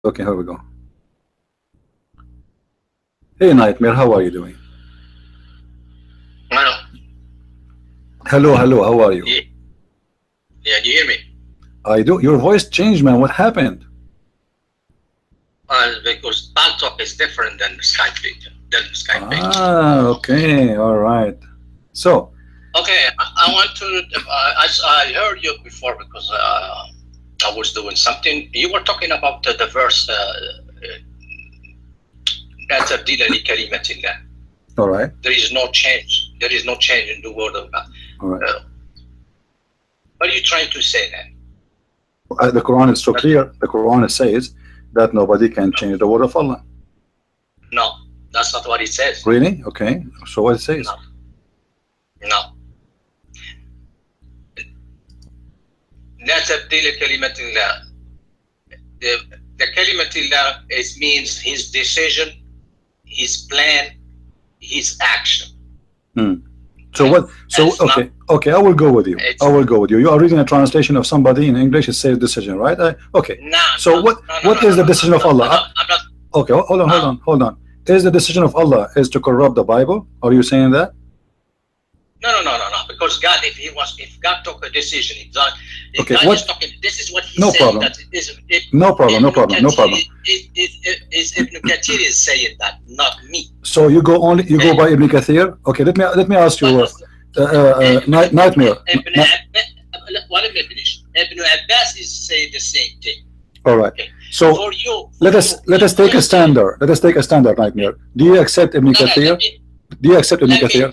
Okay, here we go. Hey Nightmare, how are you doing? Hello. Hello, hello, how are you? Yeah, yeah, do you hear me? I do. Your voice changed, man. What happened? Because Paltalk is different than Skype. Ah, okay, all right. So, okay, I want to. I heard you before because I was doing something. You were talking about the verse. لا تبديل لكلمة الله. All right. There is no change. There is no change in the word of God. All right. What are you trying to say then? The Quran is so clear. The Quran says that nobody can change the word of Allah. No, that's not what it says. Really? Okay. So what it says? No. No. لا تبديل كلمة الله. The كلمة الله means his decision, his plan, his action. So what? So okay, okay. I will go with you. I will go with you. You are reading a translation of somebody in English. It says decision, right? Okay. No. So what is the decision of Allah? I'm not. Okay, hold on. Is the decision of Allah is to corrupt the Bible? Are you saying that? No. Because God, if God took a decision, if God is talking, this is what He no said. Problem. That No problem. Ibn Kathir is saying that, not me. So you go by Ibn Kathir. Okay, let me ask you, Nightmare. Let me finish. Ibn Abbas is saying the same thing. All right. Okay. So for you, let us take a standard. Let us take a standard, Nightmare. Do you accept Ibn Kathir? Do you accept Ibn Kathir?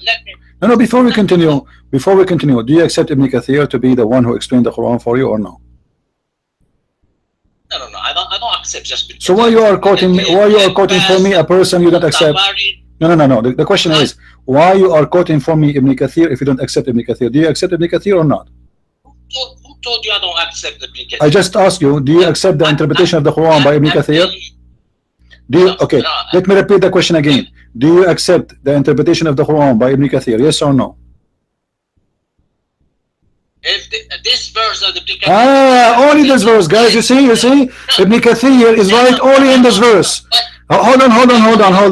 No. Before we continue, do you accept Ibn Kathir to be the one who explained the Quran for you, or no? No. I don't accept just because. So why you are quoting me? Why you are quoting for me a person you don't accept? No. The question is, why you are quoting for me Ibn Kathir if you don't accept Ibn Kathir? Do you accept Ibn Kathir or not? Who told you I don't accept Ibn Kathir? I just asked you, do you accept the interpretation of the Quran by Ibn Kathir? Okay, let me repeat the question again. Do you accept the interpretation of the Quran by Ibn Kathir? Yes or no? If this verse of Ibn Kathir, only this verse, guys. You see, Ibn Kathir is right only in this verse. Hold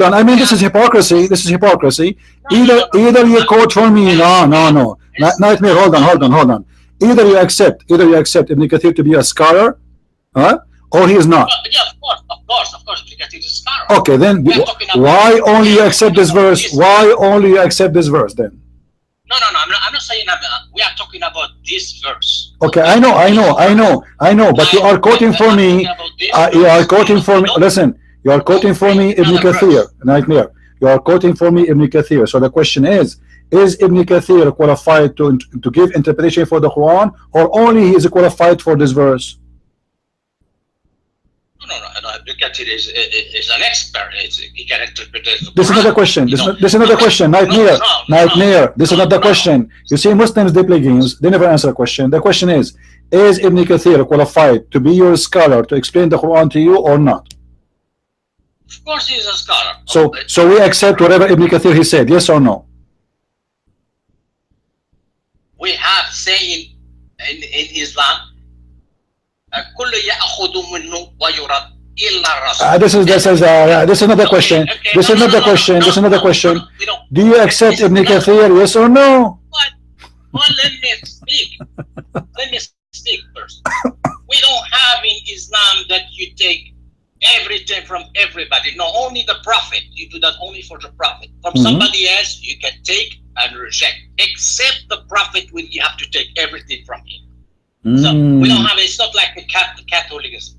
on. I mean, this is hypocrisy. Either you quote for me. No. Nightmare. Hold on. Either you accept Ibn Kathir to be a scholar, or he is not. Yeah, of course, Ibn Kathir is a scholar. Okay, then why only you accept this verse? Why only you accept this verse then? No. I'm not saying that. We are talking about this verse. Okay, I know. But you are quoting for me. Listen, you are quoting for me Ibn Kathir, Nightmare. You are quoting for me Ibn Kathir. So the question is Ibn Kathir qualified to give interpretation for the Quran, or only he is qualified for this verse? No. Ibn Kathir is an expert. He can interpret the Quran. This is another question. This is another question. Nightmare. This is not the question. You see, Muslims, they play games. They never answer a question. The question is Ibn Kathir qualified to be your scholar to explain the Quran to you or not? Of course he is a scholar. So we accept whatever Ibn Kathir he said, yes or no? We have saying in Islam, كل يأخذ منه ويرد إلا الرسول. This is another question. This is another question. Do you accept Ibn Kathir, yes or no? Well, let me speak first. We don't have in Islam that you take everything from everybody. No, only the Prophet. You do that only for the Prophet. From somebody else, you can take and reject. Except the Prophet, when you have to take everything from him. So we don't have. It's not like the Catholicism,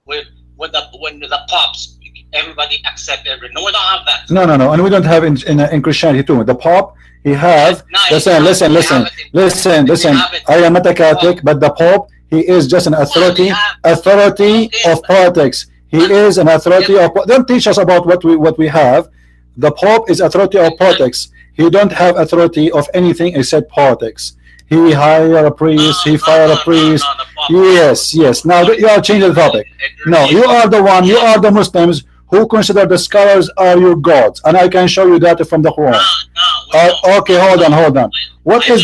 when the popes, everybody accept everything. No, we don't have that. No, and we don't have in Christianity too. The Pope, he has. Listen. I am not a Catholic, but the Pope, he is just an authority of politics. He is an authority of. Don't teach us about what we have. The Pope is authority of politics. He don't have authority of anything except politics. He hire a priest, he fire a priest. Yes. Now you are changing the topic. No, you are the Muslims who consider the scholars are your gods, and I can show you that from the Quran. Okay, hold on. What is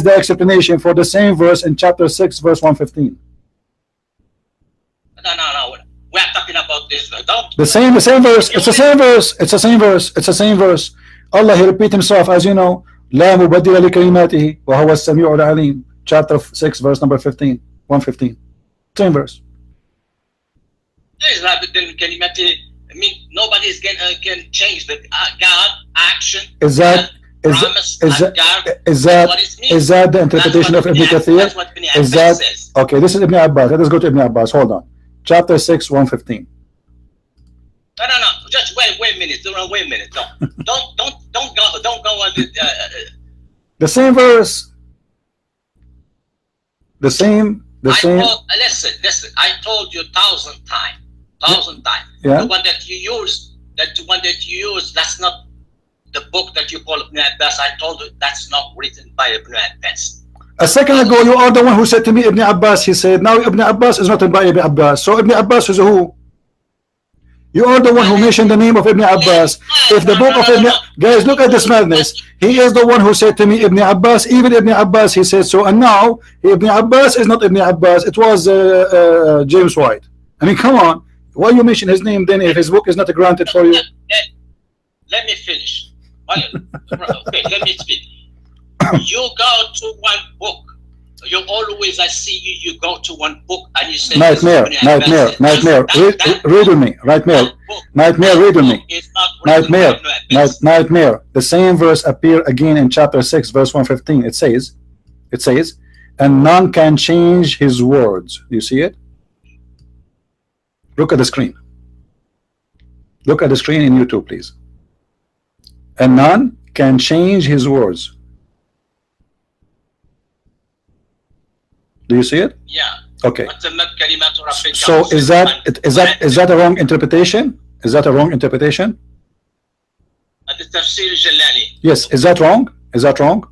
the explanation for the same verse in chapter 6, verse 115? No. We are talking about this. Don't. The same verse. It's the same verse. It's the same verse. It's the same verse. Allah, he repeat himself, as you know. لا مبدل لكلماته وهو السميع العليم. Chapter 6, verse number 15. 115. Same verse. I mean, nobody can change the God action. Is that the interpretation of Ibn Kathir? Is that okay? This is Ibn Abbas. Let us go to Ibn Abbas. Hold on. Chapter 6, 115. No. Just wait a minute. Wait a minute. Don't go on the same verse. The same. Listen. I told you 1,000 times. Yeah. The one that you use, that's not the book that you call Ibn Abbas. I told you that's not written by Ibn Abbas. A second ago, you are the one who said to me Ibn Abbas. He said, now Ibn Abbas is not by Ibn Abbas. So Ibn Abbas is who? You are the one who mentioned the name of Ibn Abbas. If the book of Ibn... Guys, look at this madness. He is the one who said to me Ibn Abbas. Even Ibn Abbas, he said so. And now, Ibn Abbas is not Ibn Abbas. It was James White. I mean, come on. Why you mention his name then if his book is not granted for you? Let me finish. Okay, let me speak. You go to one book. You always, I see you go to one book and you say Nightmare. Read with me. Nightmare, read with me. Nightmare. The same verse appear again in chapter 6, verse 115. It says, and none can change his words. You see it? Look at the screen. Look at the screen in YouTube, please. And none can change his words. Do you see it? Yeah. Okay. So is that a wrong interpretation? Is that a wrong interpretation? Yes. Is that wrong? Is that wrong?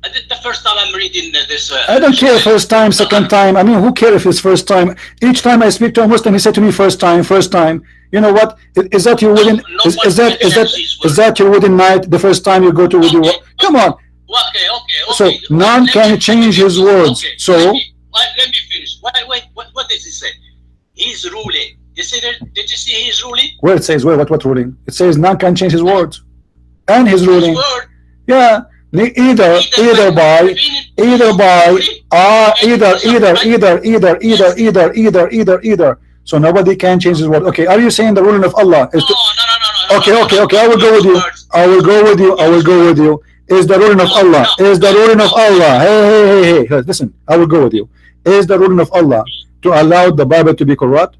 The first time I'm reading this. I don't care first time, second time. I mean, who cares if it's first time? Each time I speak to a Muslim, he said to me first time. You know what? Is that your wedding? Is that your wedding night? The first time you go to with your come on. Okay. So none can change his words. So let me finish. Wait. What does he say? He's ruling. You see that? Did you see he's ruling? Where it says where? What ruling? It says none can change his words, and his ruling. Yeah. Either by so nobody can change his word. Okay, are you saying the ruling of Allah is to... No. Okay, I will go with you. Is the ruling of Allah? Hey, listen, I will go with you. Is the ruling of Allah to allow the Bible to be corrupt?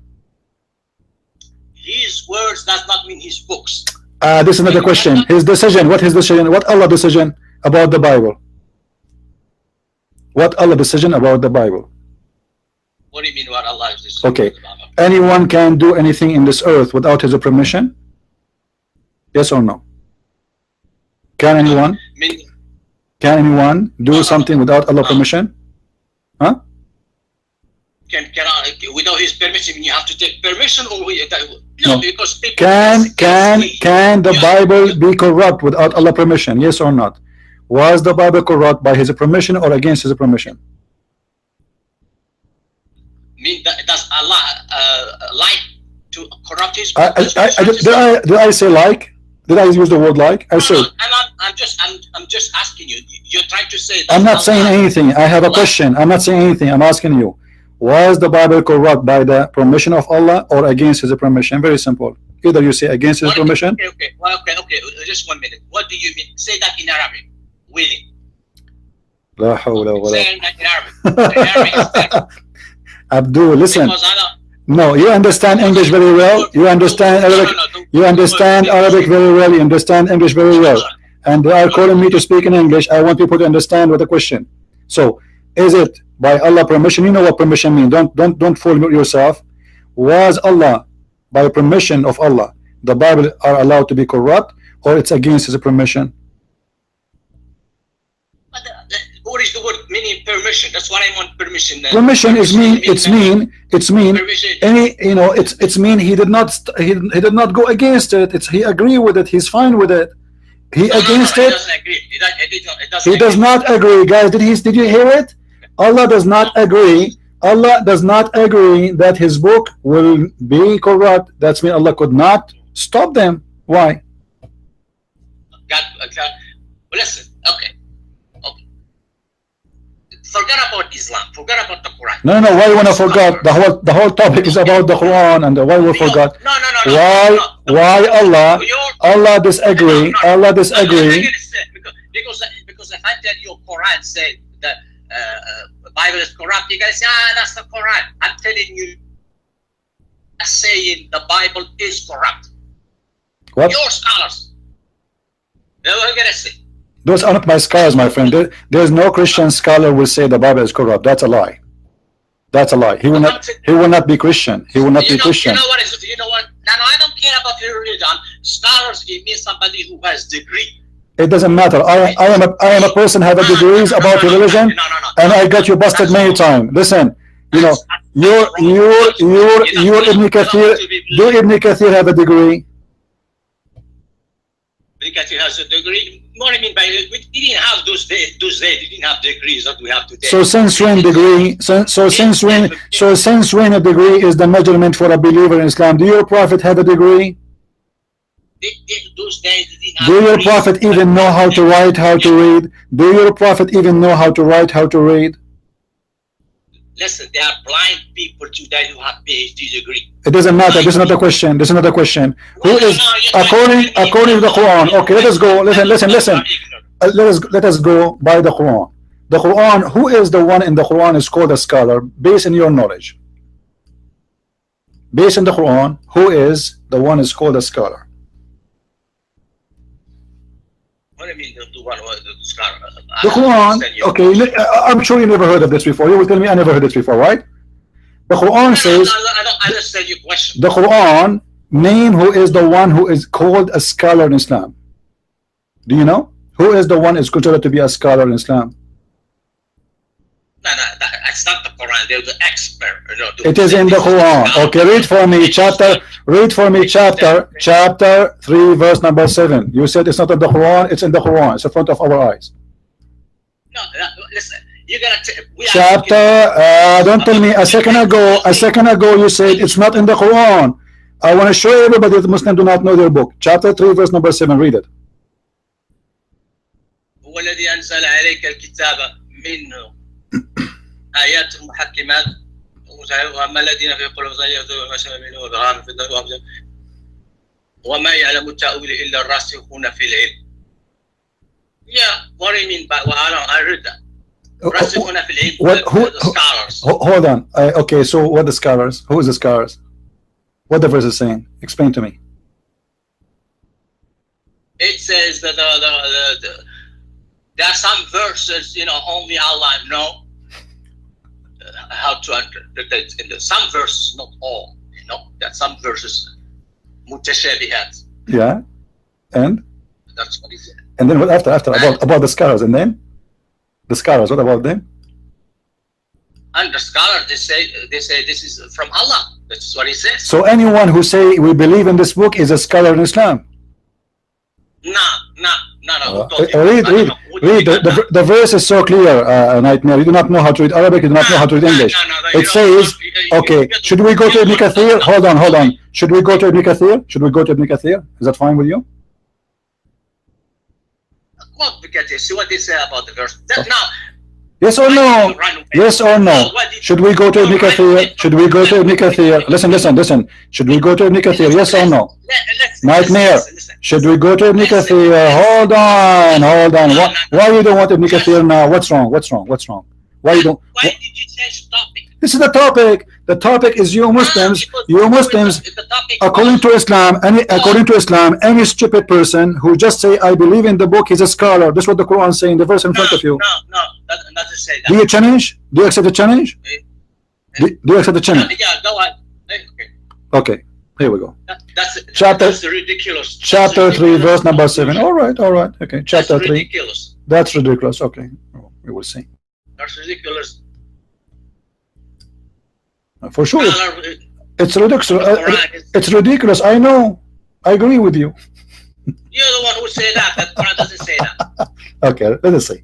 His words does not mean his books. This is another question. His decision. What his decision? What Allah decision about the Bible? What Allah decision about the Bible? What do you mean what Allah is decision? Okay. Anyone can do anything in this earth without his permission? Yes or no? Can anyone do something without Allah's permission? Huh? Can without his permission? You have to take permission, or no. Because people can the Bible be corrupt without Allah's permission? Yes or not? Was the Bible corrupt by his permission or against his permission? Does Allah like to corrupt his permission? Did I say like? Did I use the word like? I said. I'm just asking you. You're trying to say. I'm not saying anything. I have a question. I'm not saying anything. I'm asking you. Was the Bible corrupt by the permission of Allah or against his permission? Very simple. Either you say against his permission. Okay. Just 1 minute. What do you mean? Say that in Arabic. Willing. La hawla wa la. Say that in Arabic. Abdul, listen. No, you understand English very well. You understand Arabic. You understand Arabic very well. You understand English very well. And they are calling me to speak in English. I want people to understand what the question. So, is it by Allah permission? You know what permission means. Don't fool yourself. Was Allah, by permission of Allah, the Bible are allowed to be corrupt, or it's against his permission? What is the word meaning permission? That's what I want permission. Permission is mean any, you know, it's mean he did not go against it. He agree with it. He's fine with it. He against He it. doesn't agree. He does not agree, guys. Did you hear it? Allah does not agree. Allah does not agree that his book will be corrupt. That's mean Allah could not stop them. Why? God, listen. Okay. Forget about Islam. Forget about the Quran. No. Why you wanna forget? The whole topic is about the Quran, and why we forgot? No. Why Allah disagree? Allah disagree. Because if I tell you Quran said that the Bible is corrupt, you guys say, that's the Quran. I'm telling you, saying the Bible is corrupt. What? Your scholars. They were gonna say. Those are not my scholars, my friend. There's no Christian scholar will say the Bible is corrupt. That's a lie. That's a lie. He will not. He will not be Christian. He will not be Christian. You know what is it? You know what? No, I don't care about your religion. Scholars, it means somebody who has degree. It doesn't matter. I am a person have a degrees about religion, and I got you busted many times. Listen, you know, your Ibn Kathir. Do Ibn Kathir have a degree? Ibn Kathir has a degree. What I mean by it, we didn't have those days. We didn't have degrees that we have today. So since when degree? Since when a degree is the measurement for a believer in Islam? Do your prophet have a degree? Those days they didn't have Do your degrees. prophet even know how to write, how to read? Do your prophet even know how to write, how to read? Listen, there are blind people today who have PhD degree. It doesn't matter. This is not a question. This is not a question. Who is according to the Quran? Okay, let us go. Listen. Let us go by the Quran. The Quran. Who is the one in the Quran is called a scholar based on your knowledge? Based on the Quran, who is the one is called a scholar? What do you mean the one who is the scholar? The Quran. Okay, I'm sure you never heard of this before. You will tell me I never heard this before, right? The Quran says. I don't understand your question. The Quran name who is the one who is called a scholar in Islam. Do you know who is the one is considered to be a scholar in Islam? No, that's not the Quran. They're the expert. It is in the Quran. Okay, read for me chapter. Read for me chapter 3, verse number 7. You said it's not in the Quran. It's in the Quran. It's in front of our eyes. No, listen. You gotta. Chapter. Don't tell me. A second ago, you said it's not in the Quran. I want to show everybody that Muslims do not know their book. Chapter 3, verse number 7. Read it. هو الذي أنزل عليك الكتاب منه آيات محكمات وأما الذين في قلوبهم زيغ وما يعلم التأويل إلا الراسخون في العلم. Yeah, what do you mean by? Well, I read that. الراسخون في العلم. The scholars. Hold on. Okay, so what the scholars? Who is the scholars? What the verse is saying? Explain to me. It says that there are some verses, you know, only Allah know how to interpret. Some verses, not all, you know. There are some verses, mutashabihat. Yeah, and that's what he said. And then what after about the scholars, and then the scholars. What about them? And the scholars, they say this is from Allah. That's what he says. So anyone who say we believe in this book is a scholar in Islam. No. Read. The verse is so clear, Nightmare. You do not know how to read Arabic. You do not know how to read English. It says, okay. Should we go to Ibn Kathir? Hold on. Should we go to Ibn Kathir? Is that fine with you? Quote Ibn Kathir. See what they say about the verse. Now. Yes or no? Yes or no? Should we go to Ibn Kathir? Listen. Should we go to Ibn Kathir? Yes or no? Nightmare. Should we go to Ibn Kathir? Hold on. Why you don't want Ibn Kathir now? What's wrong? Why you don't? Why did you change the topic? This is the topic. The topic is you Muslims. According to Islam, any stupid person who just say I believe in the book is a scholar. This is what the Quran is saying. The verse in front of you. No, not to say that. Do you challenge? Do you accept the challenge? Do you accept the challenge? Yeah, go ahead. Okay, here we go. That's ridiculous. Chapter 3, verse number 7. All right. Okay, chapter 3. Ridiculous. That's ridiculous. Okay, we will see. That's ridiculous. For sure, it's ridiculous. It's ridiculous. I know. I agree with you. You're the one who say that. That Quran doesn't say that. Okay, let us see.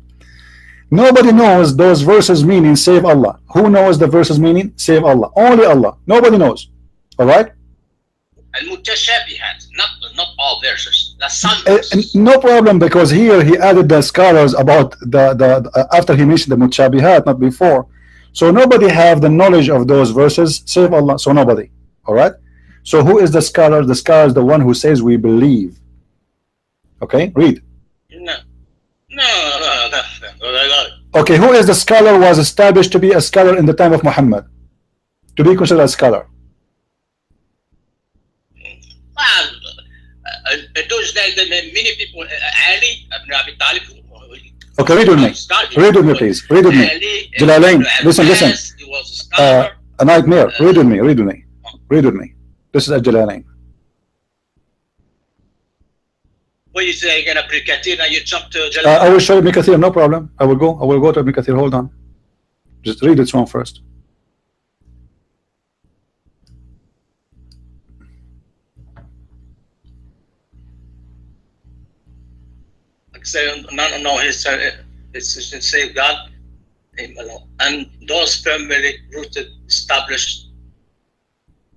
Nobody knows those verses meaning save Allah. Who knows the verses meaning save Allah? Only Allah. Nobody knows. All right. Al-mutashabihat, not all verses. The some verses. No problem, because here he added the scholars about the after he mentioned the mutashabihat, not before. So nobody have the knowledge of those verses save Allah. So nobody. All right. So who is the scholar? The scholar is the one who says we believe. Okay, read. No. Okay, who is the scholar was established to be a scholar in the time of Muhammad? To be considered a scholar. Those days, many people, Ali ibn Abi Talib. Okay, read with me. Read with me, please. Read with me. Jalalain, listen. A nightmare. Read with me. Read with me. Read with me. This is a Jalalain. What you say? You're gonna Ibn Kathir, now you jump to Jalalain? I will show you Ibn Kathir. No problem. I will go to Ibn Kathir. Hold on. Just read this one first. Say no, his save God, him alone, and those firmly rooted, established,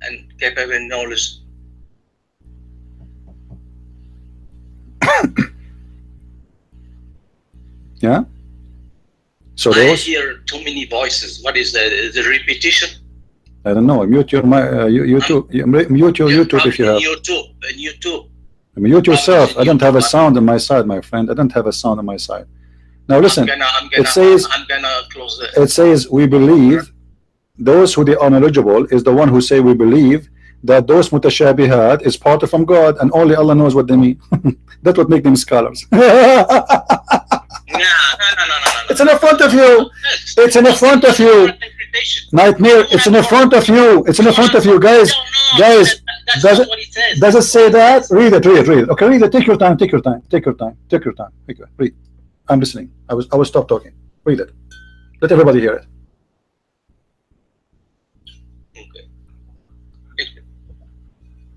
and capable in knowledge. Yeah. So I those. hear too many voices. What is the repetition? I don't know. Mute your YouTube. Mute your YouTube if you have. YouTube. Mute yourself. I don't have a sound on my side, my friend. I don't have a sound on my side. Now listen. It says. I'm gonna close the. It says we believe. Those who they are knowledgeable is the one who say we believe that those mutashabihat is part from God and only Allah knows what they mean. That's what makes them scholars. No. It's in the front of you. It's in the front of you. Nightmare. It's in the front of you. It's in the front of you, guys. Guys, does it say that? Read it. Okay, read it. Take your time. Read. I'm listening. I will stop talking. Read it. Let everybody hear it.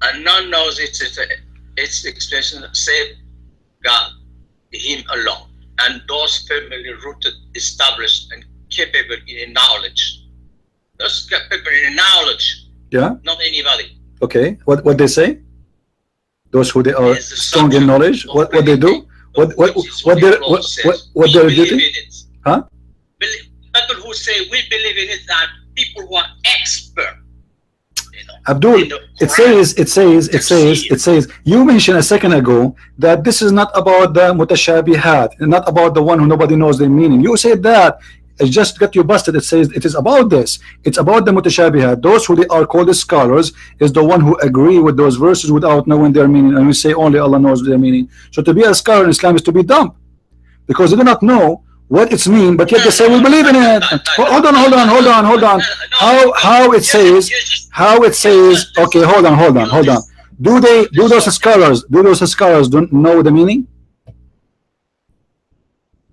And none knows its expression save God, Him alone, and those firmly rooted, established, and capable in knowledge. Those capable in knowledge. Yeah. Not anybody. Okay. What they say? Those who they are strong in knowledge. What they do? What they're duty? Huh? People who say we believe in it are people who are expert. Abdul, it says, you mentioned a second ago that this is not about the mutashabihat, not about the one who nobody knows the meaning. You said that. It just got you busted. It says it is about this. It's about the mutashabihat. Those who they are called the scholars is the one who agree with those verses without knowing their meaning. And we say only Allah knows their meaning. So to be a scholar in Islam is to be dumb, because they do not know what it's mean, but yet they say we believe in it. Hold on. How it says? Okay, hold on. Do those scholars don't know the meaning?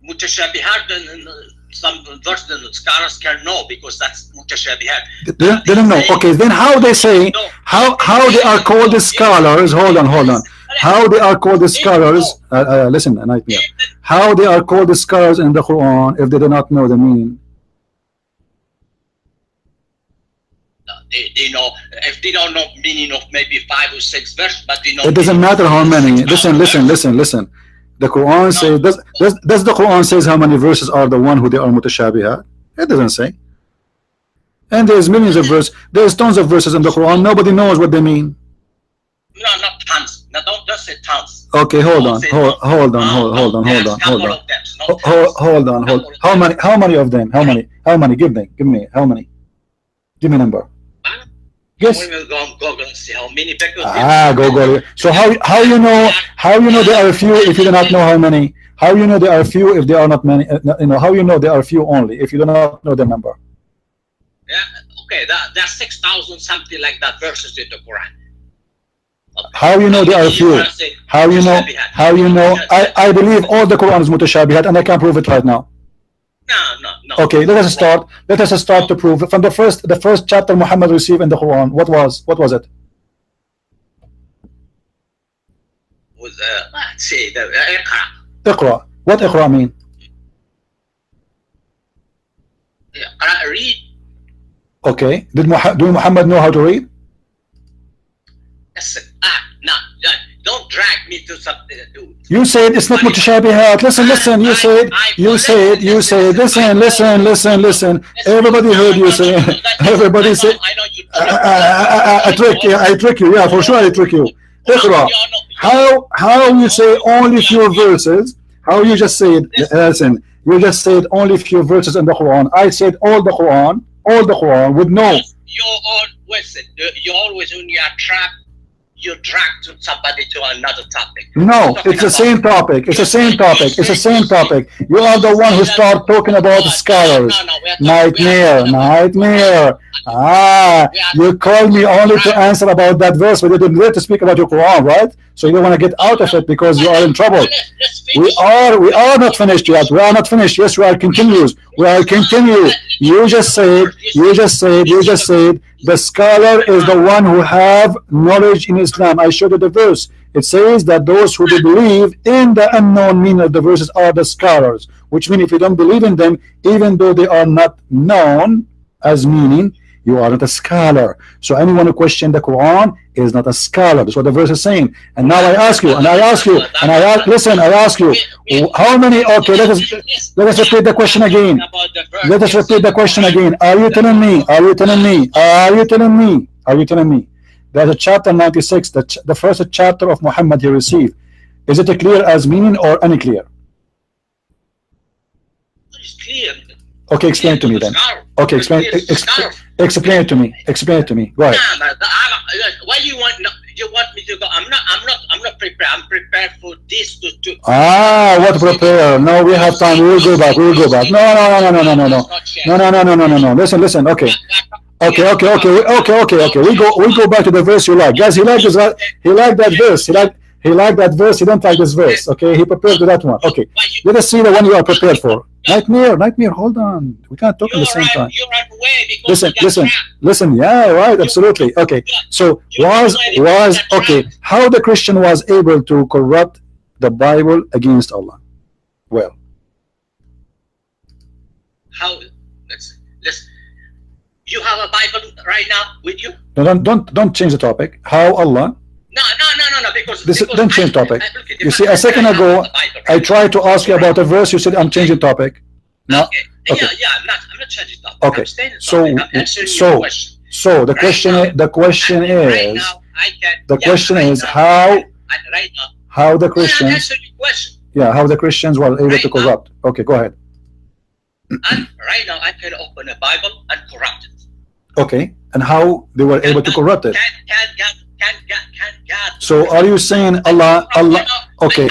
Mutashabihat, some verses scholars can know, because that's mutashabihat. They don't know. Okay, then how they say how they are called the scholars? Hold on. How they are called the scholars? Listen, nightmare. How they are called the scholars in the Quran if they do not know the meaning? They know, if they don't know meaning of maybe 5 or 6 verses, but they know. It doesn't matter how many. Listen. The Quran says. Does the Quran says how many verses are the one who they are mutashabihat? It doesn't say. And there's millions of verses. There's tons of verses in the Quran. Nobody knows what they mean. No, not tons. No, don't just say tons. Okay, hold on. How many of them? How many? Give me. How many? Give me a number. Yes. We will go on Google and see how many people. Google. So how you know there are few if you do not know how many? How you know there are few if there are not many? How you know there are few only if you do not know the number? Yeah. Okay. There are 6,000 something like that verses in the Quran. Okay. How you know there are few? How you know? I believe all the Quran is mutashabihat, and I can prove it right now. No. Okay, let us start to prove from the first chapter Muhammad received in the Quran. What was it? with let's say the Iqra. Iqra. What Iqra mean? Iqra, read. Okay. Do Muhammad know how to read? Listen, no, don't drag me to something to do. You said it's not mutashabihat. Listen. You said. Listen. Everybody heard you say. Everybody said. I trick you. Yeah, for sure I trick you. Iqra. How you say only few verses? How you just said? Listen. You just said only few verses in the Quran. I said all the Quran with no. You always when you are trapped, you drag to somebody to another topic. No, it's the same topic. It's the same topic. You are the one who start talking about scholars. Nightmare. You called me only to answer about that verse, but you didn't dare to speak about your Quran, right? So you don't want to get out of it because you are in trouble. We are not finished yet. We are not finished. Yes, we are continuous. We are continue. You just said the scholar is the one who have knowledge in Islam. I showed you the verse. It says that those who believe in the unknown meaning of the verses are the scholars, which means if you don't believe in them, even though they are not known as meaning, you are not a scholar. So anyone who questions the Quran is not a scholar. That's what the verse is saying. And now I ask you, listen, how many? Okay, let us repeat the question again. Are you telling me that the chapter 96, the first chapter of Muhammad he received, is it clear as meaning or unclear? It's clear. Okay, explain it to me then. Okay, explain it to me. Go ahead. Why you want me to go? I'm not prepared. I'm prepared for this to what prepare? No, we have time. We will go back. No. Listen. Okay. We go back to the verse you like. Guys, he liked that verse. He liked that verse. He didn't like this verse. Okay, he prepared to that one. Okay, let us see the one you are prepared for. Nightmare. Hold on. We can't talk at the same time. Listen. Yeah, right. Absolutely. Okay. So was okay. How the Christian was able to corrupt the Bible against Allah? Well, how? Let's. You have a Bible right now with you? No, don't change the topic. How Allah? No. Because don't change topic. You see, a second ago, I tried to ask you about a verse. You said I'm changing topic. No. Okay. Yeah. I'm not changing topic. Okay. So the question is how the Christians. Yeah, how the Christians were able to corrupt. Okay, go ahead. And right now, I can open a Bible and corrupt it. Okay, and how they were able to corrupt it? God. So are you saying Allah? Okay.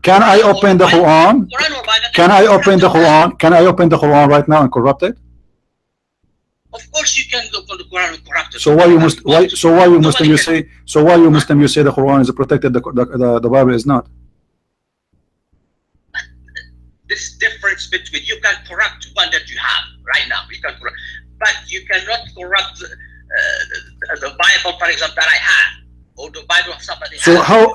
Can I open the Quran? Can I open the Quran right now and corrupt it? Of course you can open the Quran and corrupt it. So why you Muslim you say the Quran is protected, the Bible is not? This difference between you can corrupt one that you have right now, you can corrupt, but you cannot corrupt the Bible, for example, that I have, or the Bible of somebody. So how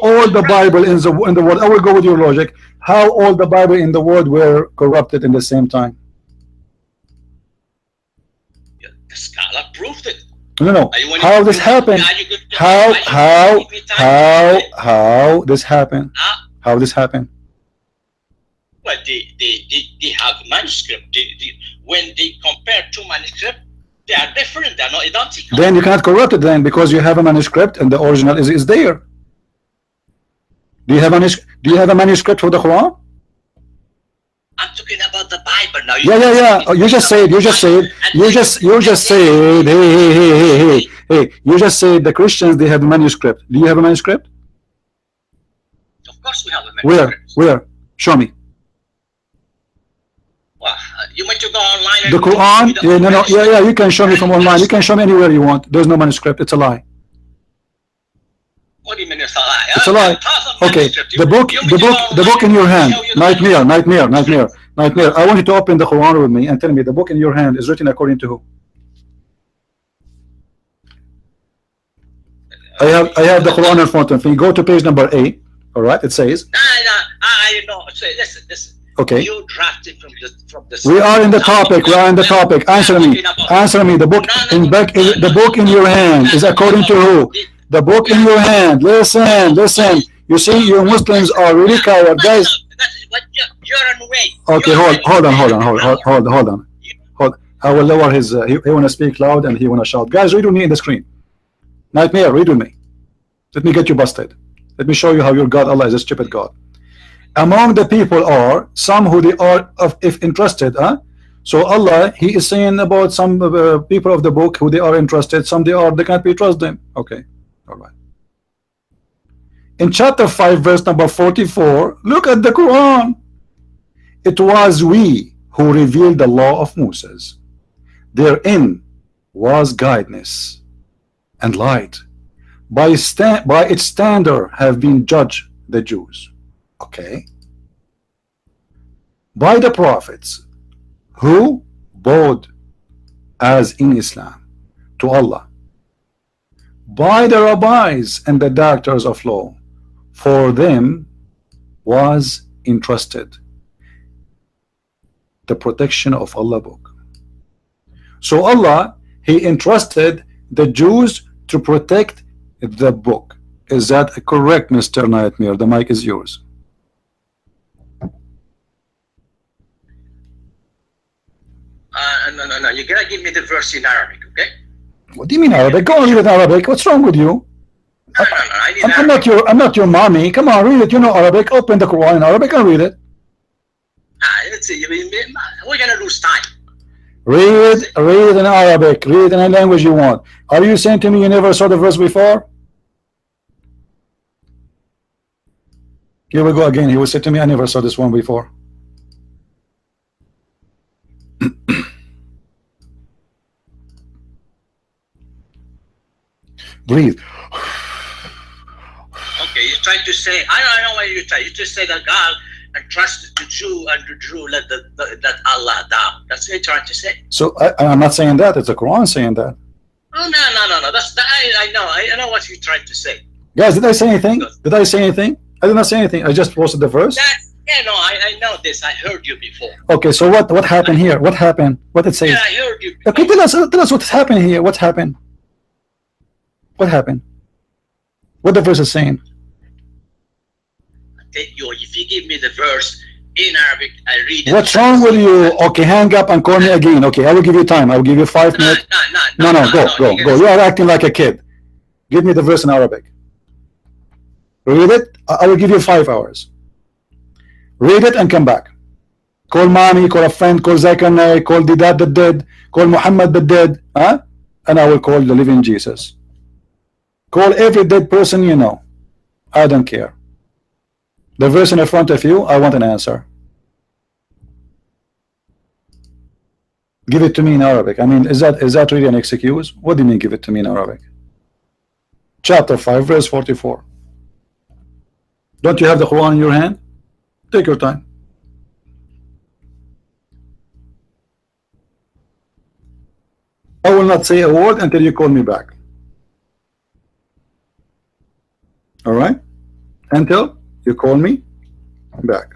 all the Bible in the world? I will go with your logic. How all the Bible in the world were corrupted in the same time? The scholar proved it. No. How this happened? How this happened? How this happened? Well, they have manuscript. When they compare two manuscripts, they are different. They are not identical. Then you cannot corrupt it then, because you have a manuscript and the original is there. Do you have a manuscript for the Quran? I'm talking about the Bible now. Yeah. Oh, you just said. Hey. You just said the Christians, they have a manuscript. Do you have a manuscript? Of course we have a manuscript. Where? Show me. Well, you want to go online? The Quran? Yeah. You can show me from online. You can show me anywhere you want. There's no manuscript. It's a lie. What do you mean it's a lie? It's a lie. Okay. The book in your hand. Nightmare. I want you to open the Quran with me and tell me the book in your hand is written according to who? I have the Quran in front of me. Go to page number 8. All right, it says. I know. So listen. Okay. You drafted from the. We are in the topic. We are in the topic. Answer me. Answer me. The book the book in your hand is according to who? The book in your hand. Listen. You see, you Muslims are really coward, guys. You're on the way. Okay, hold on. I will lower his. He want to speak loud and he want to shout. Guys, read with me in the screen. Nightmare, read with me. Let me get you busted. Let me show you how your God Allah is a stupid God. Among the people are some who they are if interested. So Allah, He is saying about some people of the book who they are interested. Some they can't be trusted. Okay, all right. In chapter 5 verse number 44, look at the Quran. It was we who revealed the law of Moses. Therein was guidance and light. By its standard have been judged the Jews. Okay. By the prophets who bowed as in Islam to Allah. By the rabbis and the doctors of law, for them was entrusted the protection of Allah book. So Allah, He entrusted the Jews to protect the book. Is that correct, Mr. Nightmare? The mic is yours. No. You gotta give me the verse in Arabic, okay? What do you mean Arabic? Go on, read it in Arabic. What's wrong with you? No. I'm not your mommy. Come on, read it. You know Arabic. Open the Quran in Arabic and read it. Let's see. We're gonna lose time. Read in Arabic. Read in any language you want. Are you saying to me you never saw the verse before? Here we go again. He will say to me, I never saw this one before. Breathe. Okay, you're trying to say, I know what you're trying. You just say that God entrusted the Jew and the Jew let Allah down. That's what you're trying to say. So I'm not saying that. It's the Quran saying that. Oh no. I know what you're trying to say. Guys, did I say anything? Did I say anything? I did not say anything. I just posted the verse. I know this. I heard you before. Okay, so what happened here? What happened? What did it say? Yeah, I heard you before. Okay, tell us what's happening here. What happened? What happened? What the verse is saying? If you give me the verse in Arabic, I read it. What's wrong with you? Okay, hang up and call me again. Okay, I will give you time. I will give you 5 minutes. No, go. You are acting like a kid. Give me the verse in Arabic. Read it. I will give you 5 hours. Read it and come back. Call mommy, call a friend, call Zakanai, call the dad that dead, call Muhammad the dead, and I will call the living Jesus. Call every dead person you know. I don't care. The verse in front of you, I want an answer. Give it to me in Arabic. I mean, is that really an excuse? What do you mean give it to me in Arabic? Chapter 5, verse 44. Don't you have the Quran in your hand? Take your time. I will not say a word until you call me back. All right? Until you call me back.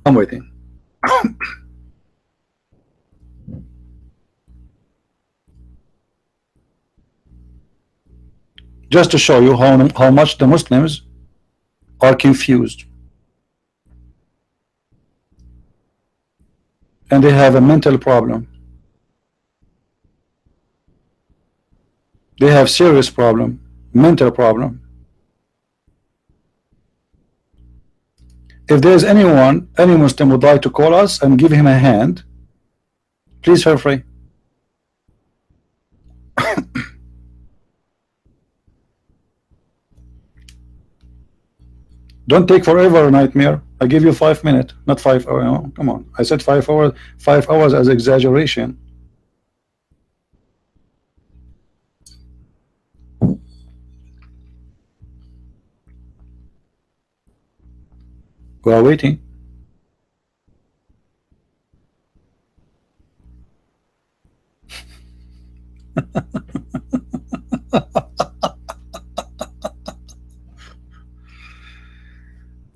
I'm waiting. Just to show you how much the Muslims are confused. And they have a mental problem. They have serious problem, mental problem. If there's anyone, any Muslim would like to call us and give him a hand, please feel free. Don't take forever, Nightmare. I give you 5 minutes, not 5 hours. No, come on. I said 5 hours. 5 hours as exaggeration. We are waiting.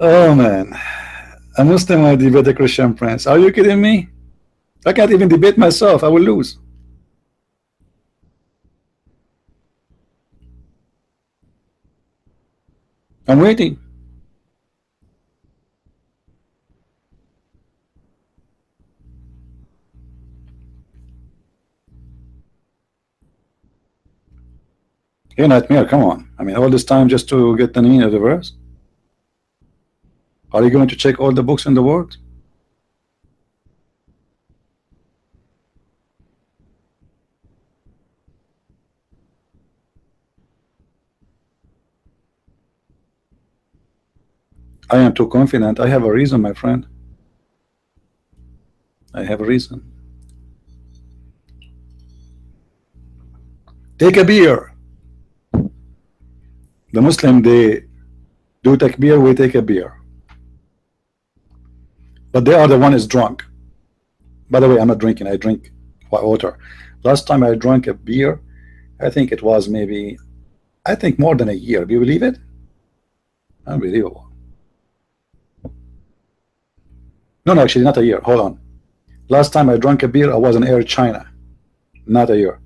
Oh man, a Muslim will debate a Christian prince. Are you kidding me? I can't even debate myself. I will lose. I'm waiting. Hey, Nightmare, come on. I mean, all this time just to get the meaning of the verse? Are you going to check all the books in the world? I am too confident. I have a reason, my friend. I have a reason. Take a beer. The Muslim, they do takbir, we take a beer. But they are the one is drunk. By the way, I'm not drinking. I drink water. Last time I drank a beer, I think it was maybe, I think more than a year. Do you believe it? Unbelievable. No, actually not a year. Hold on. Last time I drank a beer, I was in Air China. Not a year.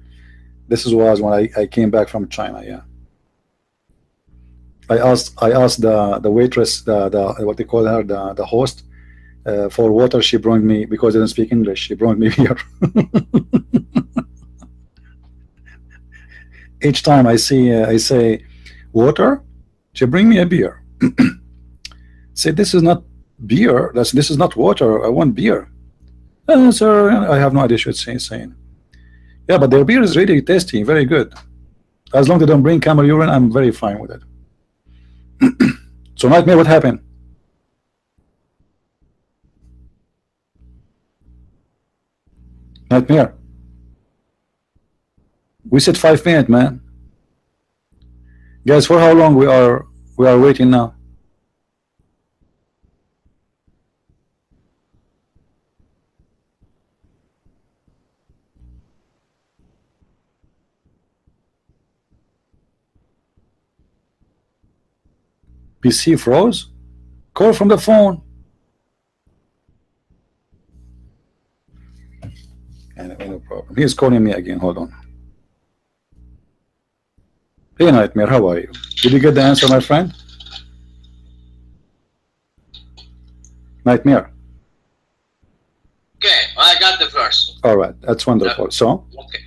This was when I came back from China. Yeah. I asked the waitress, the what they call her, the host, for water. She brought me, because I didn't speak English, she brought me beer. Each time I say water, she bring me a beer. Say, this is not beer. This is not water. I want beer. Sir, I have no idea what she's saying. Yeah, but their beer is really tasty, very good. As long as they don't bring camel urine, I'm very fine with it. So, Nightmare, what happened? Nightmare. We said 5 minutes, man. Guys, for how long we are waiting now? PC froze? Call from the phone. Anyway, no problem. He's calling me again. Hold on. Hey, Nightmare, how are you? Did you get the answer, my friend? Nightmare. Okay, I got the verse. All right, that's wonderful. So? Okay.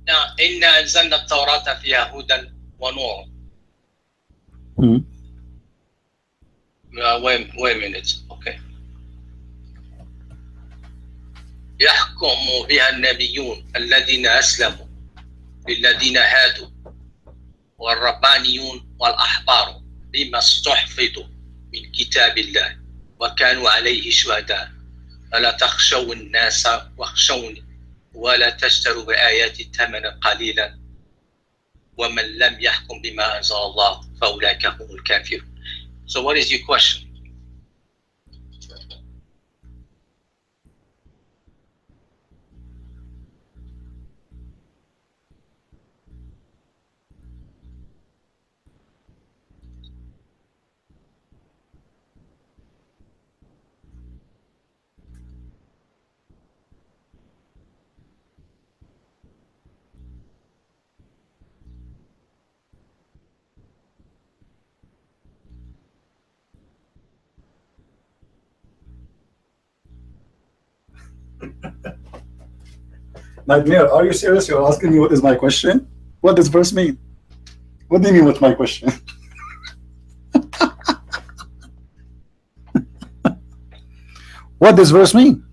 Now, إنا أنزلنا التوراة فيها هدى ونور. Wait a minute. Okay. يحكم بها النبيون الذين أسلموا للذين هادوا والربانيون والأحبار بما استحفظوا من كتاب الله وكانوا عليه شهداء فلا تخشوا الناس واخشوني ولا تشتروا بآياتي ثمنا قليلا ومن لم يحكم بما أنزل الله فأولئك هم الكافرون. So what is your question? Nightmare, are you serious? You're asking me what is my question? What does verse mean? What do you mean what's my question? What does verse mean?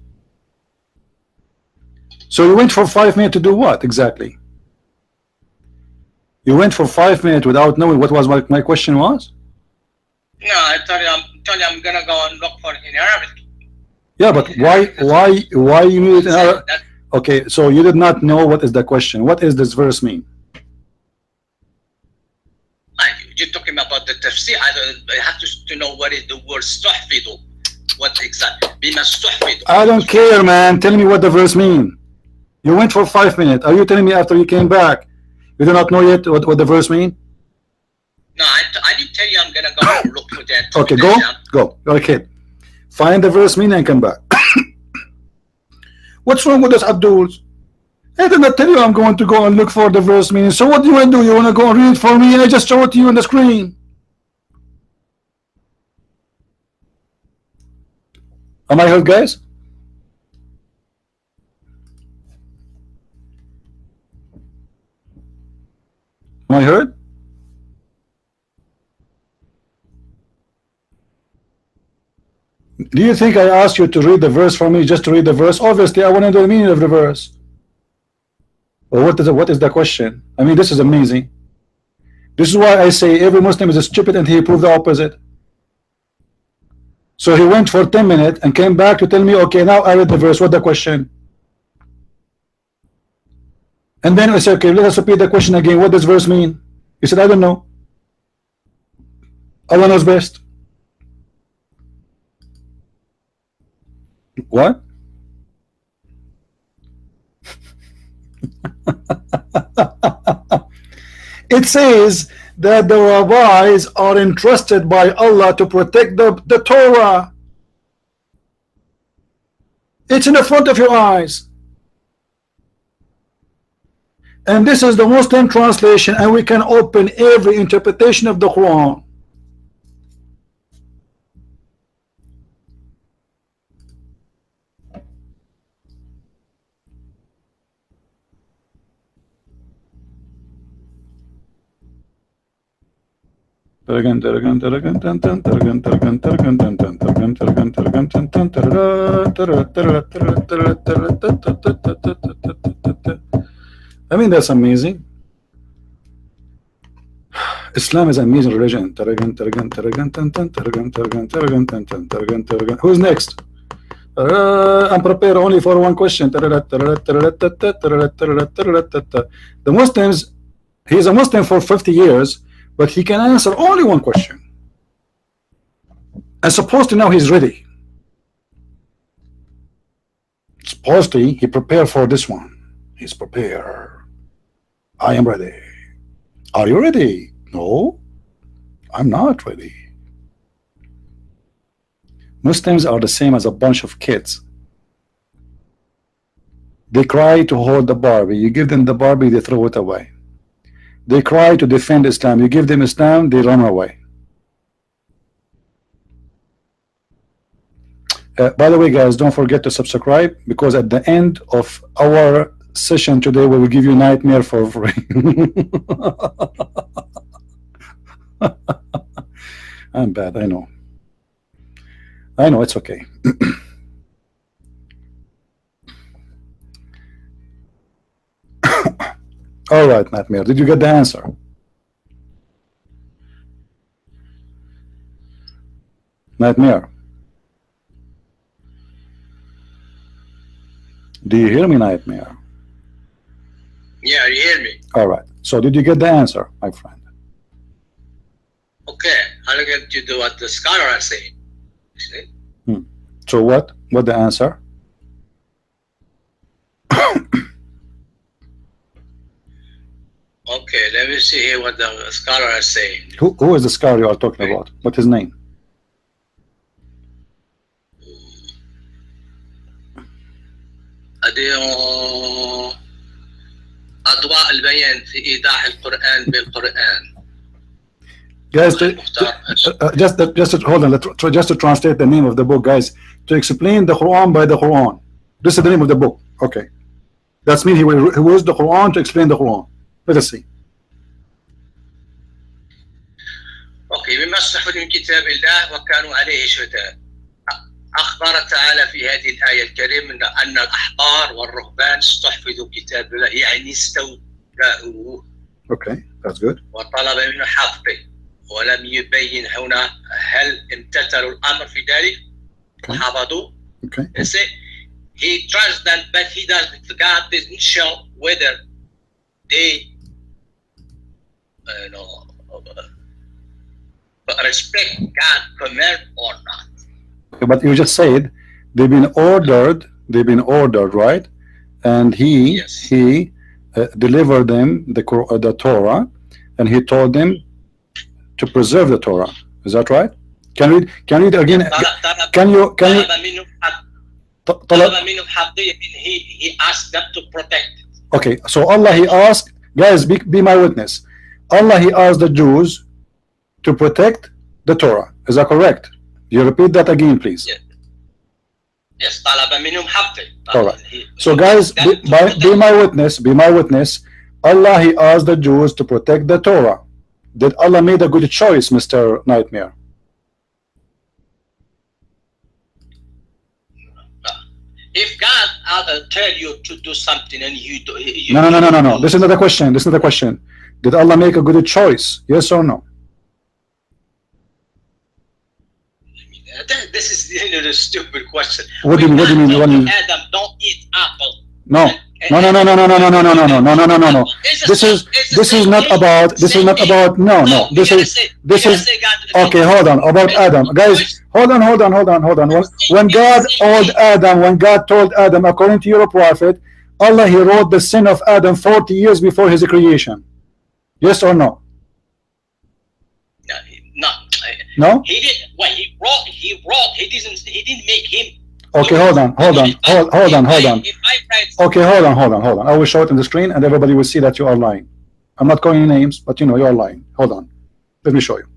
So you went for 5 minutes to do what exactly? You went for 5 minutes without knowing what was my question was? No, I told you I'm gonna go and look for it in Arabic. Yeah, but why you need it in Arabic? Okay, so you did not know what is the question. What does this verse mean? You're talking about the tafsir. I have to know what is the word stuhfidu. What exactly? Bima stuhfidu. I don't care, man. Tell me what the verse mean. You went for 5 minutes. Are you telling me after you came back, you do not know yet what the verse mean? No, I didn't tell you I'm gonna go look for that. Okay, go. Okay, find the verse meaning and come back. What's wrong with us, Abdul? I did not tell you I'm going to go and look for the verse meaning. So what do you want to do? You want to go and read it for me? I just show it to you on the screen. Am I heard, guys? Am I heard? Do you think I asked you to read the verse for me just to read the verse? Obviously, I want to know the meaning of the verse. Or what is the question? I mean, this is amazing. This is why I say every Muslim is stupid and he proved the opposite. So he went for 10 minutes and came back to tell me, okay, now I read the verse. What's the question? And then I said, okay, let us repeat the question again. What does verse mean? He said, I don't know. Allah knows best. What? It says that the rabbis are entrusted by Allah to protect the Torah. It's in the front of your eyes. And this is the Muslim translation, and we can open every interpretation of the Quran. I mean, that's amazing. Islam is an amazing religion. Who's next? I'm prepared only for one question. The Muslims, he's a Muslim for 50 years, but he can answer only one question. And supposedly now he's ready. Supposedly he prepared for this one. He's prepared. I am ready. Are you ready? No, I'm not ready. Muslims are the same as a bunch of kids. They cry to hold the Barbie. You give them the Barbie, they throw it away. They cry to defend Islam. You give them Islam, they run away. By the way, guys, don't forget to subscribe, because at the end of our session today we will give you nightmare for free. I'm bad, I know. I know, it's okay. All right, Nightmare, did you get the answer? Nightmare, do you hear me, Nightmare? Yeah, you hear me. All right, so did you get the answer, my friend? Okay, I'm going to do what the scholar are saying. So what the answer? Okay, let me see here what the scholar are saying. Who is the scholar you are talking about? What's his name? أضواء البيان في إيضاح القرآن بالقرآن. Guys, just hold on. Just to translate the name of the book, guys, to explain the Quran by the Quran. This is the name of the book. Okay, that's mean he used the Quran to explain the Quran. Let us see. Okay, مما استحفظ من كتاب الله وكانوا عليه شهداء. أخبر تعالى في هذه الآية الكريمة أن الأحبار والرهبان استحفظوا كتاب الله، يعني استودعوه. Okay, that's good. وطلب منه حفظه، ولم يبين هنا هل امتثلوا الأمر في ذلك وحفظوا. Okay. He trusts them, but he doesn't. God doesn't show whether they, respect God's command or not. But you just said they've been ordered, right? And he delivered them the Torah, and he told them to preserve the Torah. Is that right? Can you read again? Can you he asked them to protect it. Okay, so Allah, he asked, guys, be my witness. Allah, he asked the Jews to protect the Torah. Is that correct? You repeat that again, please. Yes. All right. So guys, be my witness. Be my witness. Allah, he asked the Jews to protect the Torah. Did Allah made a good choice, Mr. Nightmare? If God tell you to do something and you do, no. This is not the question. This is not the question. Did Allah make a good choice? Yes or no? This is a stupid question. What do you mean? Adam, don't eat apple. No. No. This is not about. No. This is. Okay, hold on. About Adam, guys. Hold on. When God told Adam, according to your prophet, Allah, he wrote the sin of Adam 40 years before his creation. Yes or no? No. He didn't. What he wrote. He didn't make him. Okay, hold on. Okay, hold on. I will show it on the screen, and everybody will see that you are lying. I'm not calling names, but you know you are lying. Hold on. Let me show you.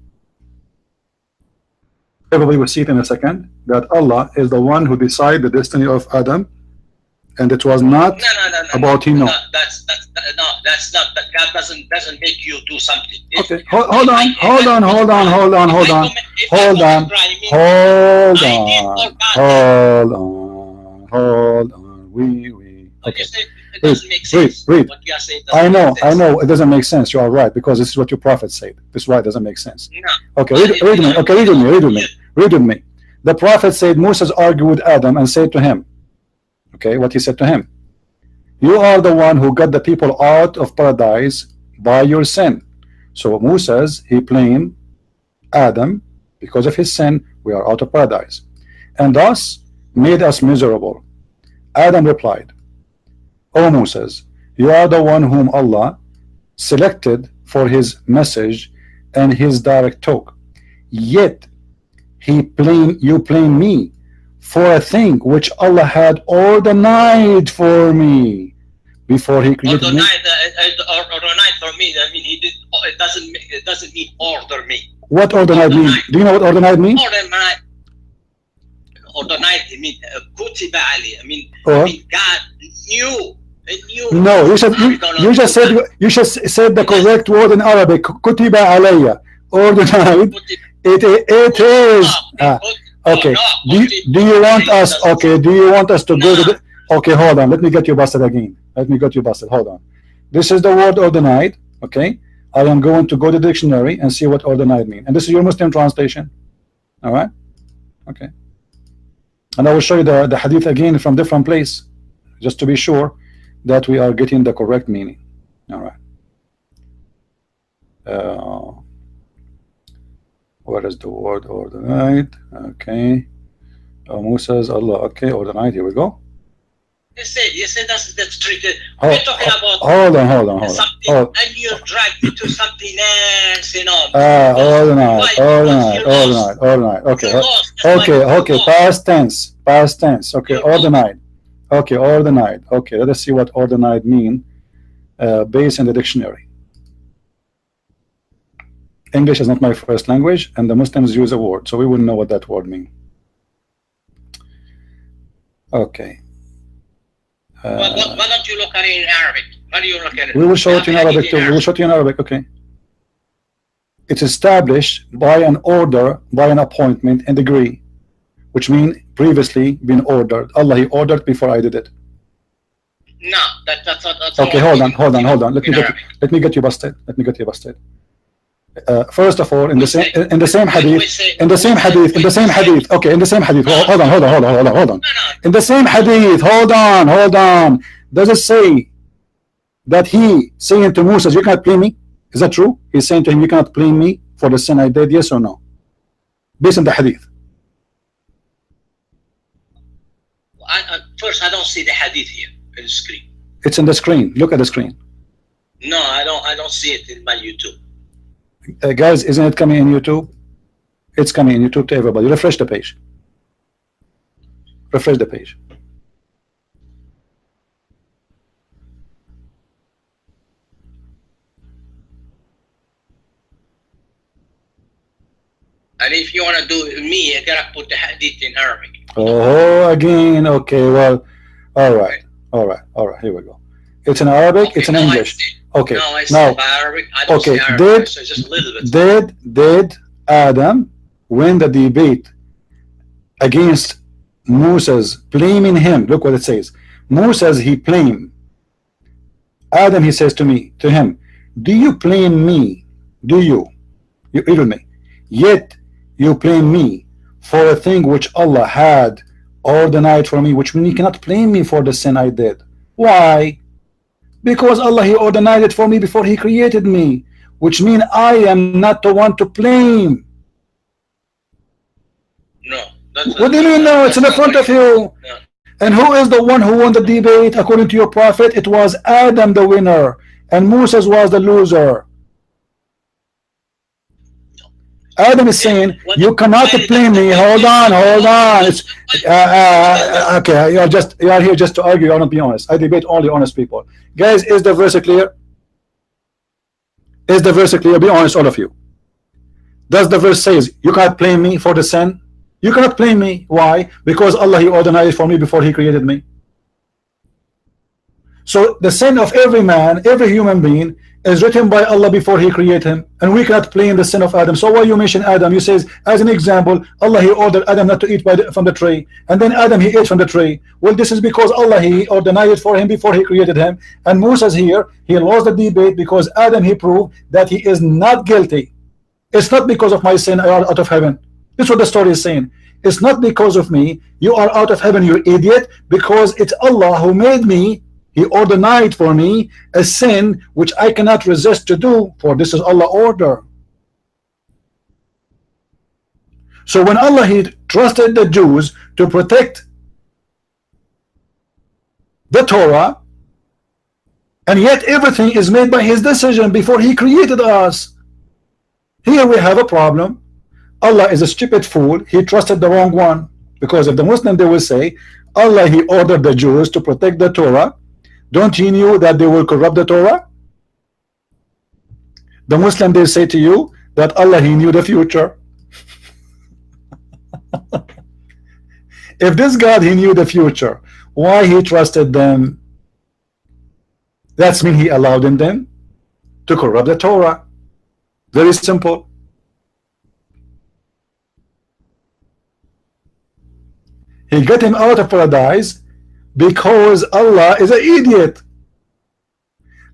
Everybody will see it in a second that Allah is the one who decided the destiny of Adam, and it was not about him. No, that's not. God doesn't make you do something. Okay, hold on. Okay. Read. I know. It doesn't make sense. You are right, because this is what your prophet said. This is why it doesn't make sense. No. Okay, read me. Okay, read with me. The prophet said Moses argued with Adam and said to him, okay, what he said to him: you are the one who got the people out of paradise by your sin. So Moses, he blamed Adam because of his sin. We are out of paradise, and thus made us miserable. Adam replied, O Moses, you are the one whom Allah selected for his message and his direct talk. Yet you blame me for a thing which Allah had ordained for me before he created me. Ordained for me. I mean, he did. It doesn't mean order me. What ordained mean? Do you know what ordained mean? Ordained mean kutiba ali. I mean, God knew. No, you just said the correct word in Arabic. Kutiba alayya. Ordained. It is. Okay. Do you want us? Okay. Do you want us to go to the? Okay, hold on. Let me get you busted again. Hold on. This is the word ordained. Okay. I am going to go to the dictionary and see what ordained mean. And this is your Muslim translation. All right. Okay. And I will show you the hadith again from different place, just to be sure that we are getting the correct meaning. All right. What is the word ordained? Okay. Moses, Allah. Okay, ordained. Here we go. You say that's treated. We're talking about. Hold on. Something, and you drag me to something else, you know. Ordained. Okay. Past tense. Okay, ordained. Okay, let us see what ordained mean based in the dictionary. English is not my first language, and the Muslims use a word, so we wouldn't know what that word means. Okay. Why don't you look at it in Arabic? Why do you look at it? We will show it in Arabic too. We will show it in Arabic. Okay. It's established by an order, by an appointment and degree, which means previously been ordered. Allah, he ordered before I did it. No, that's not. Okay, hold on. Let me get you busted. First of all, in the same hadith. Okay, in the same hadith. Hold on. In the same hadith, hold on. Does it say that he saying to Moses, you cannot blame me? Is that true? He's saying to him, you cannot blame me for the sin I did, yes or no? Based on the hadith. First, I don't see the hadith here in the screen. It's in the screen. Look at the screen. No, I don't see it in my YouTube. Guys, isn't it coming in YouTube? It's coming in YouTube to everybody. Refresh the page. Refresh the page. And if you want to do me, I gotta put the hadith in Arabic. Oh, again. Okay, well, all right, all right, all right. Here we go. It's in Arabic. Okay, it's in English. Okay. No, I say Arabic. I don't okay. say Arabic. So just a little bit. Did Adam win the debate against Moses, blaming him? Look what it says. Moses, he blamed Adam. He says to him, do you blame me? Do you evil me? Yet you blame me for a thing which Allah had ordained for me, which means you cannot blame me for the sin I did. Why? Because Allah, he ordained it for me before he created me, which means I am not the one to blame. No. What do you mean no? It's in the front of you. No. And who is the one who won the debate according to your prophet? It was Adam the winner, and Moses was the loser. Adam is saying, you cannot blame me. Hold on. It's okay. You are here just to argue. You are not being honest. I debate only honest people. Guys, is the verse clear? Is the verse clear? Be honest, all of you. Does the verse says you cannot blame me for the sin? You cannot blame me. Why? Because Allah, he ordained it for me before he created me. So the sin of every man, every human being, is written by Allah before he created him, and we cannot blame the sin of Adam. So why you mention Adam? You says as an example, Allah, he ordered Adam not to eat from the tree, and then Adam, he ate from the tree. Well, this is because Allah, he ordained it for him before he created him. And Moses here, he lost the debate because Adam, he proved that he is not guilty. It's not because of my sin I are out of heaven. This is what the story is saying. It's not because of me you are out of heaven, you idiot, because it's Allah who made me. He ordained for me a sin which I cannot resist to do, for this is Allah's order. So when Allah, he trusted the Jews to protect the Torah, and yet everything is made by his decision before he created us. Here we have a problem. Allah is a stupid fool. He trusted the wrong one, because if the Muslim, they will say Allah, he ordered the Jews to protect the Torah. Don't he knew that they will corrupt the Torah? The Muslim, they say to you that Allah, he knew the future. If this God, he knew the future, why he trusted them? That's mean he allowed them to corrupt the Torah. Very simple. He got him out of paradise because Allah is an idiot.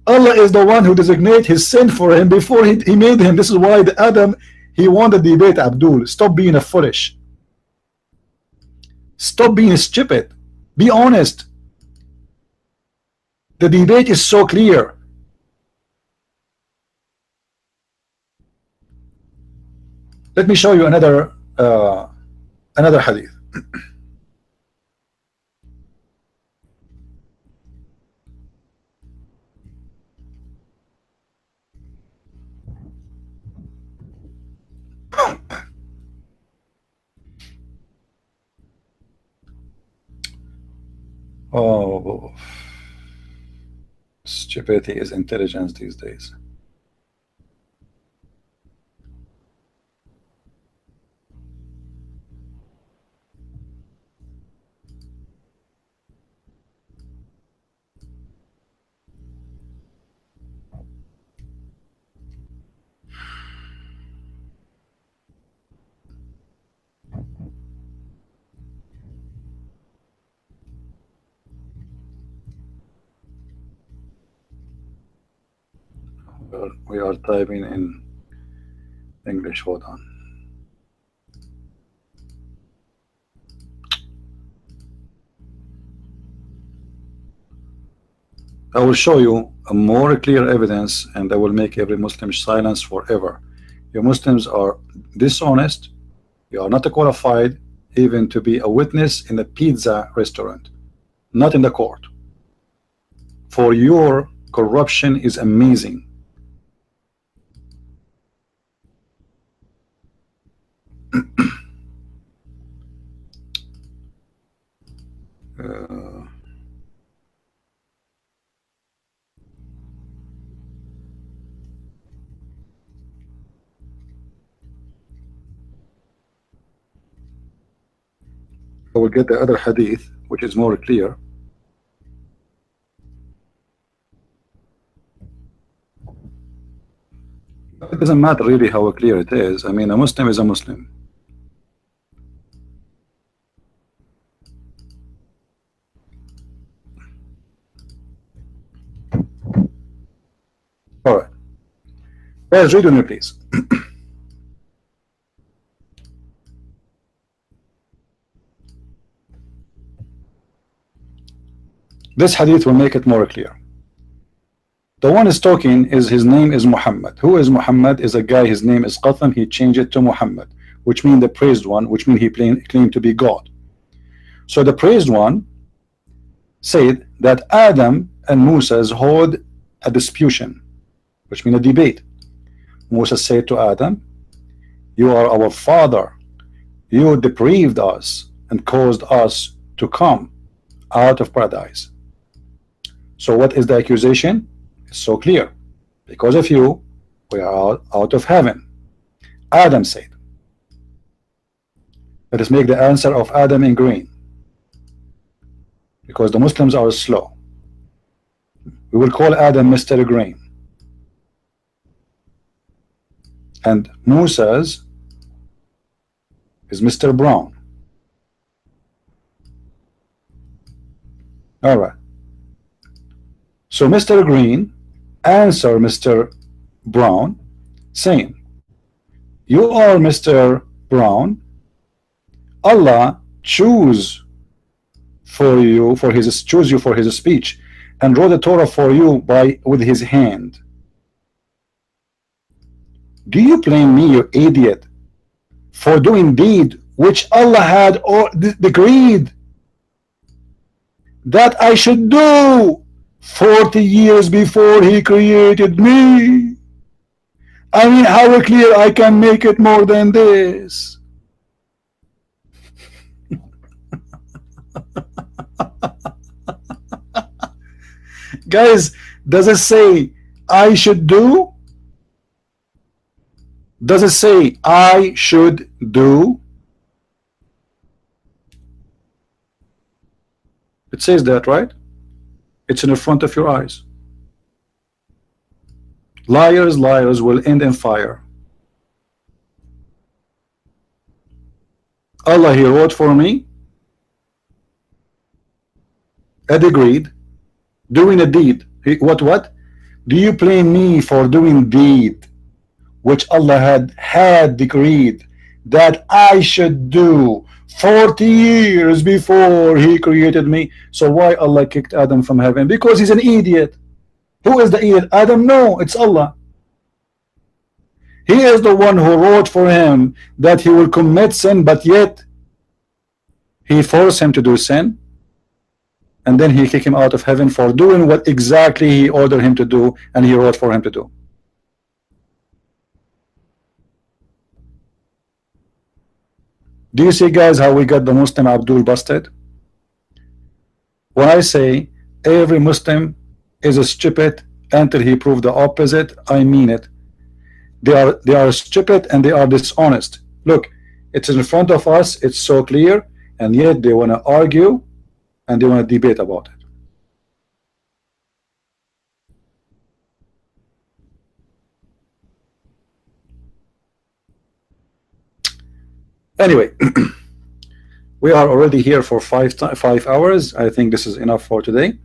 Allah is the one who designated his sin for him before he made him. This is why the Adam, he won the debate. Abdul, stop being a foolish. Stop being stupid. Be honest. The debate is so clear. Let me show you another hadith. Oh, stupidity is intelligence these days. We are typing in English. Hold on. I will show you a more clear evidence, and I will make every Muslim silence forever. You Muslims are dishonest. You are not qualified even to be a witness in a pizza restaurant, not in the court. For your corruption is amazing. I will get the other hadith, which is more clear. It doesn't matter really how clear it is. I mean, a Muslim is a Muslim. All right. Guys, read with me, please. This hadith will make it more clear. The one is talking is his name is Muhammad. Who is Muhammad? Is a guy, his name is Qatham. He changed it to Muhammad, which means the praised one, which means he claimed to be God. So the praised one said that Adam and Moses hold a disputation, which means a debate. Moses said to Adam, you are our father. You deprived us and caused us to come out of paradise. So what is the accusation? It's so clear. Because of you, we are out of heaven. Adam said. Let us make the answer of Adam in green. Because the Muslims are slow. We will call Adam Mr. Green. And Moses is Mr. Brown. All right. So Mr. Green answer Mr. Brown saying, you are Mr. Brown. Allah choose you for his speech and wrote the Torah for you with his hand. Do you blame me, you idiot, for doing deed which Allah had decreed that I should do 40 years before he created me? I mean, how clear I can make it more than this? Guys, does it say I should do? Does it say I should do? It says that, right? It's in the front of your eyes. Liars, liars will end in fire. Allah, he wrote for me a deed, doing a deed. What? Do you blame me for doing deed which Allah had decreed that I should do 40 years before he created me? So why Allah kicked Adam from heaven? Because he's an idiot. Who is the idiot? Adam? No, it's Allah. He is the one who wrote for him that he will commit sin, but yet he forced him to do sin, and then he kicked him out of heaven for doing what exactly he ordered him to do and he wrote for him to do. Do you see, guys, how we got the Muslim Abdul busted? When I say every Muslim is a stupid until he proved the opposite, I mean it. They are stupid and they are dishonest. Look, it's in front of us, it's so clear, and yet they want to argue and they want to debate about it. Anyway, we are already here for 5 hours. I think this is enough for today.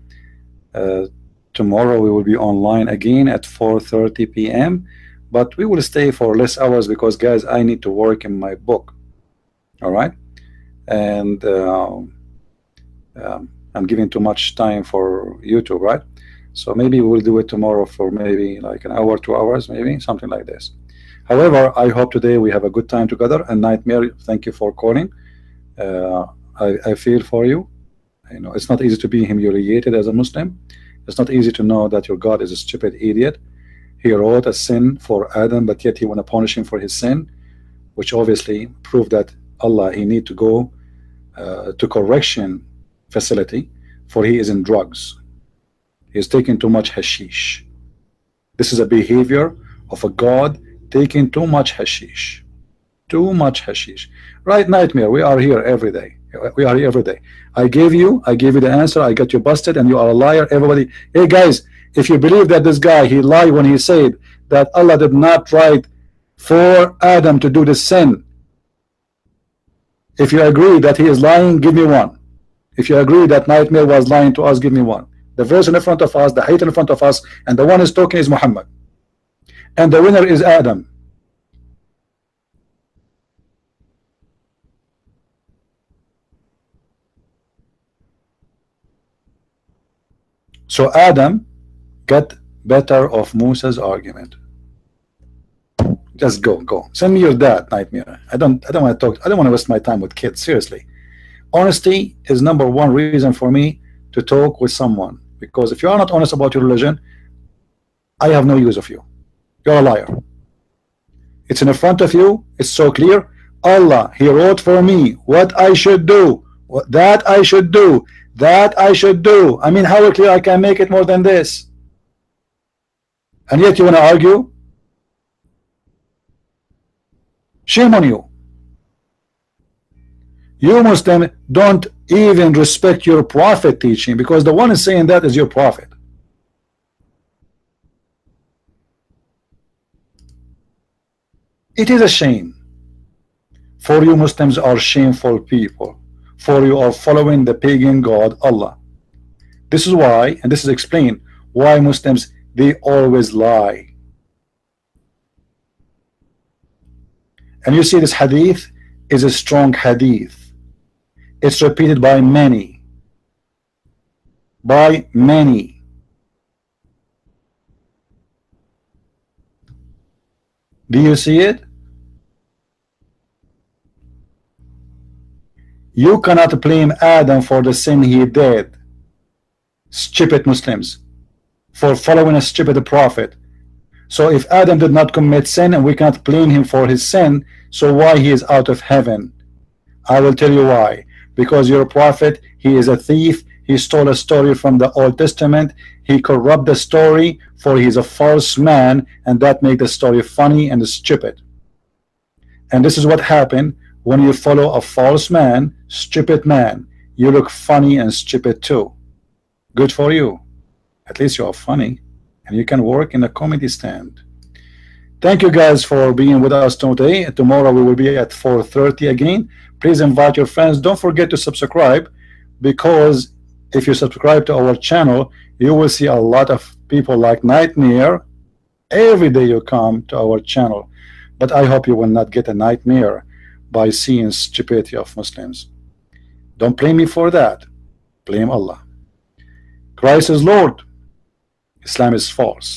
Tomorrow we will be online again at 4:30 p.m. but we will stay for less hours because, guys, I need to work in my book. All right, and I'm giving too much time for YouTube, right? So maybe we'll do it tomorrow for maybe like an hour, 2 hours, maybe something like this. However, I hope today we have a good time together. And Nightmare, thank you for calling. I feel for you. You know, it's not easy to be humiliated as a Muslim. It's not easy to know that your God is a stupid idiot. He wrote a sin for Adam, but yet he want to punish him for his sin. which obviously proved that Allah, he need to go to correction facility, for he is in drugs. He is taking too much hashish. This is a behavior of a god taking too much hashish. Too much hashish. Right, Nightmare, we are here every day. We are here every day. I gave you the answer. I got you busted, and you are a liar. Everybody, hey guys, if you believe that this guy, he lied when he said that Allah did not write for Adam to do the sin, if you agree that he is lying, give me one. If you agree that Nightmare was lying to us, give me one. The verse in front of us, the hadith in front of us, and the one is talking is Muhammad, and the winner is Adam. So Adam got better of Musa's argument. Just go. Send me your dad, Nightmare. I don't want to talk. I don't want to waste my time with kids. Seriously, honesty is #1 reason for me to talk with someone. Because if you are not honest about your religion, I have no use of you. You're a liar. It's in front of you. It's so clear. Allah, he wrote for me what I should do, that I should do, that I should do. I mean, how clear I can make it more than this? And yet you want to argue? Shame on you. You Muslim don't even respect your prophet teaching, because the one is saying that is your prophet. It is a shame. For you Muslims are shameful people, for you are following the pagan god Allah. This is why, and this is explained why Muslims, they always lie. And you see, this hadith is a strong hadith. It's repeated by many. By many. Do you see it? You cannot blame Adam for the sin he did. Stupid Muslims, for following a stupid prophet. So if Adam did not commit sin and we cannot blame him for his sin, so why he is out of heaven? I will tell you why. Because your prophet, he is a thief. He stole a story from the Old Testament. He corrupt the story, for he is a false man, and that makes the story funny and stupid. And this is what happened when you follow a false man, stupid man. You look funny and stupid too. Good for you. At least you are funny, and you can work in a comedy stand. Thank you guys for being with us today. Tomorrow we will be at 4:30 again. Please invite your friends. Don't forget to subscribe, because if you subscribe to our channel, you will see a lot of people like Nightmare. Every day you come to our channel. But I hope you will not get a nightmare by seeing stupidity of Muslims. Don't blame me for that. Blame Allah. Christ is Lord. Islam is false.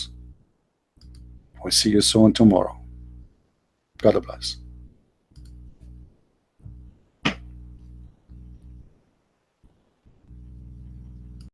We'll see you soon tomorrow. God bless.